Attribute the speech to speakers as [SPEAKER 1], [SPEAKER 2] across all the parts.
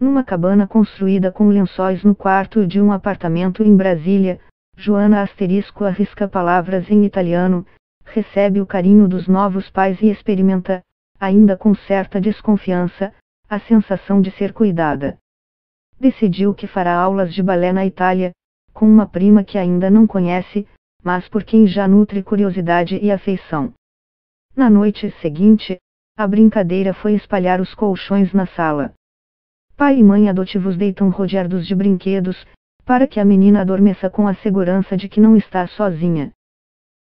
[SPEAKER 1] Numa cabana construída com lençóis no quarto de um apartamento em Brasília, Joana * arrisca palavras em italiano, recebe o carinho dos novos pais e experimenta, ainda com certa desconfiança, a sensação de ser cuidada. Decidiu que fará aulas de balé na Itália, com uma prima que ainda não conhece, mas por quem já nutre curiosidade e afeição. Na noite seguinte, a brincadeira foi espalhar os colchões na sala. Pai e mãe adotivos deitam rodeados de brinquedos, para que a menina adormeça com a segurança de que não está sozinha.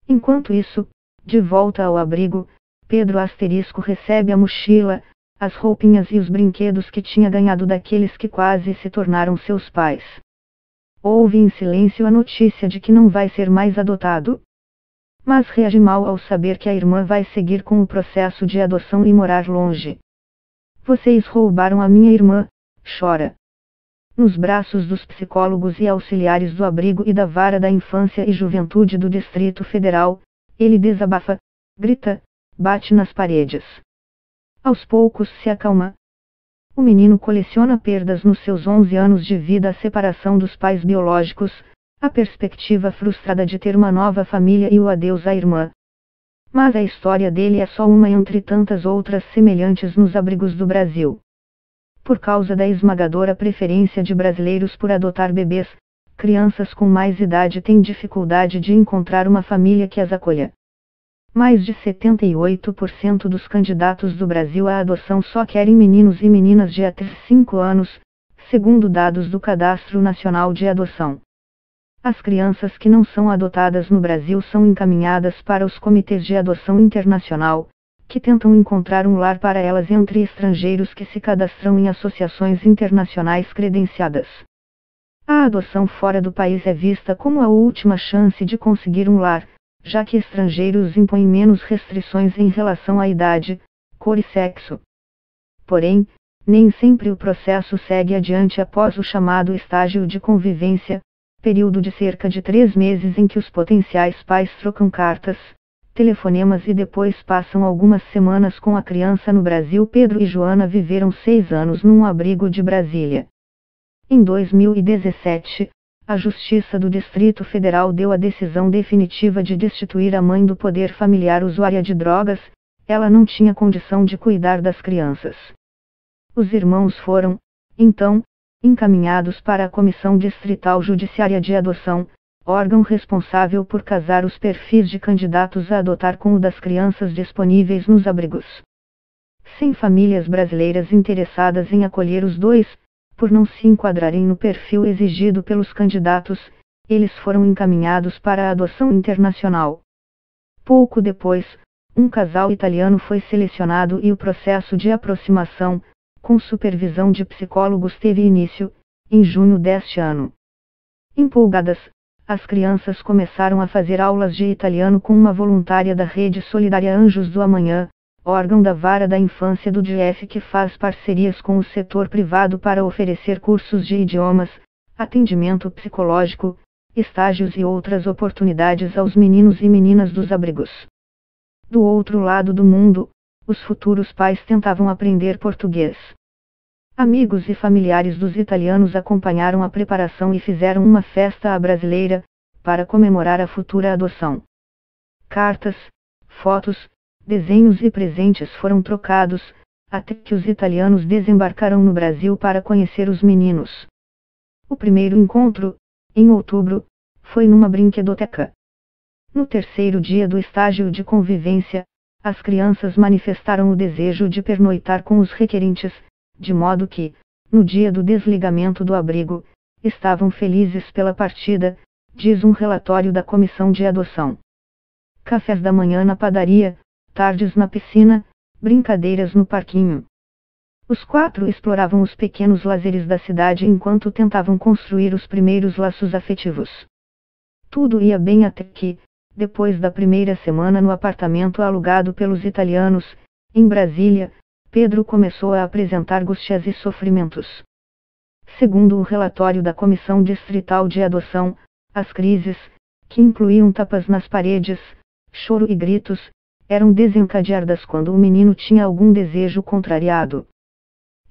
[SPEAKER 1] Enquanto isso, de volta ao abrigo, Pedro * recebe a mochila, as roupinhas e os brinquedos que tinha ganhado daqueles que quase se tornaram seus pais. Ouve em silêncio a notícia de que não vai ser mais adotado. Mas reage mal ao saber que a irmã vai seguir com o processo de adoção e morar longe. Vocês roubaram a minha irmã, chora. Nos braços dos psicólogos e auxiliares do abrigo e da Vara da Infância e Juventude do Distrito Federal, ele desabafa, grita, bate nas paredes. Aos poucos se acalma. O menino coleciona perdas nos seus 11 anos de vida: a separação dos pais biológicos, a perspectiva frustrada de ter uma nova família e o adeus à irmã. Mas a história dele é só uma entre tantas outras semelhantes nos abrigos do Brasil. Por causa da esmagadora preferência de brasileiros por adotar bebês, crianças com mais idade têm dificuldade de encontrar uma família que as acolha. Mais de 78% dos candidatos do Brasil à adoção só querem meninos e meninas de até 5 anos, segundo dados do Cadastro Nacional de Adoção. As crianças que não são adotadas no Brasil são encaminhadas para os comitês de adoção internacional, que tentam encontrar um lar para elas entre estrangeiros que se cadastram em associações internacionais credenciadas. A adoção fora do país é vista como a última chance de conseguir um lar, já que estrangeiros impõem menos restrições em relação à idade, cor e sexo. Porém, nem sempre o processo segue adiante após o chamado estágio de convivência, período de cerca de 3 meses em que os potenciais pais trocam cartas, telefonemas e depois passam algumas semanas com a criança no Brasil. Pedro e Joana viveram 6 anos num abrigo de Brasília. Em 2017, a Justiça do Distrito Federal deu a decisão definitiva de destituir a mãe do poder familiar usuária de drogas. Ela não tinha condição de cuidar das crianças. Os irmãos foram, então, encaminhados para a Comissão Distrital Judiciária de Adoção, órgão responsável por casar os perfis de candidatos a adotar com o das crianças disponíveis nos abrigos. 100 famílias brasileiras interessadas em acolher os dois, por não se enquadrarem no perfil exigido pelos candidatos, eles foram encaminhados para a adoção internacional. Pouco depois, um casal italiano foi selecionado e o processo de aproximação, com supervisão de psicólogos, teve início, em junho deste ano. Empolgadas, as crianças começaram a fazer aulas de italiano com uma voluntária da Rede Solidária Anjos do Amanhã, órgão da Vara da Infância do DF que faz parcerias com o setor privado para oferecer cursos de idiomas, atendimento psicológico, estágios e outras oportunidades aos meninos e meninas dos abrigos. Do outro lado do mundo, os futuros pais tentavam aprender português. Amigos e familiares dos italianos acompanharam a preparação e fizeram uma festa à brasileira, para comemorar a futura adoção. Cartas, fotos, desenhos e presentes foram trocados, até que os italianos desembarcaram no Brasil para conhecer os meninos. O primeiro encontro, em outubro, foi numa brinquedoteca. No terceiro dia do estágio de convivência, as crianças manifestaram o desejo de pernoitar com os requerentes, de modo que, no dia do desligamento do abrigo, estavam felizes pela partida, diz um relatório da comissão de adoção. Cafés da manhã na padaria, tardes na piscina, brincadeiras no parquinho. Os 4 exploravam os pequenos lazeres da cidade enquanto tentavam construir os primeiros laços afetivos. Tudo ia bem até que, depois da primeira semana no apartamento alugado pelos italianos, em Brasília, Pedro começou a apresentar angústias e sofrimentos. Segundo o relatório da Comissão Distrital de Adoção, as crises, que incluíam tapas nas paredes, choro e gritos, eram desencadeadas quando o menino tinha algum desejo contrariado.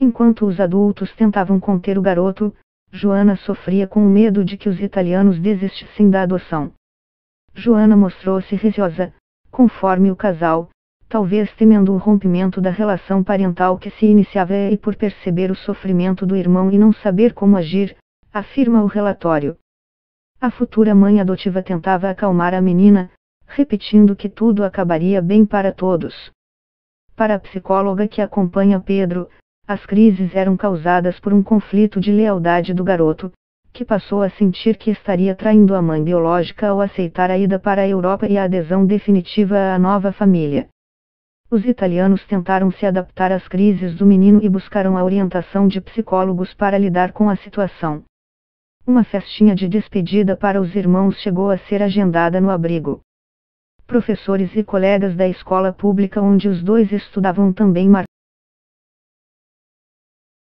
[SPEAKER 1] Enquanto os adultos tentavam conter o garoto, Joana sofria com o medo de que os italianos desistissem da adoção. Joana mostrou-se receosa, conforme o casal, talvez temendo o rompimento da relação parental que se iniciava e por perceber o sofrimento do irmão e não saber como agir, afirma o relatório. A futura mãe adotiva tentava acalmar a menina, repetindo que tudo acabaria bem para todos. Para a psicóloga que acompanha Pedro, as crises eram causadas por um conflito de lealdade do garoto, que passou a sentir que estaria traindo a mãe biológica ao aceitar a ida para a Europa e a adesão definitiva à nova família. Os italianos tentaram se adaptar às crises do menino e buscaram a orientação de psicólogos para lidar com a situação. Uma festinha de despedida para os irmãos chegou a ser agendada no abrigo. Professores e colegas da escola pública onde os dois estudavam também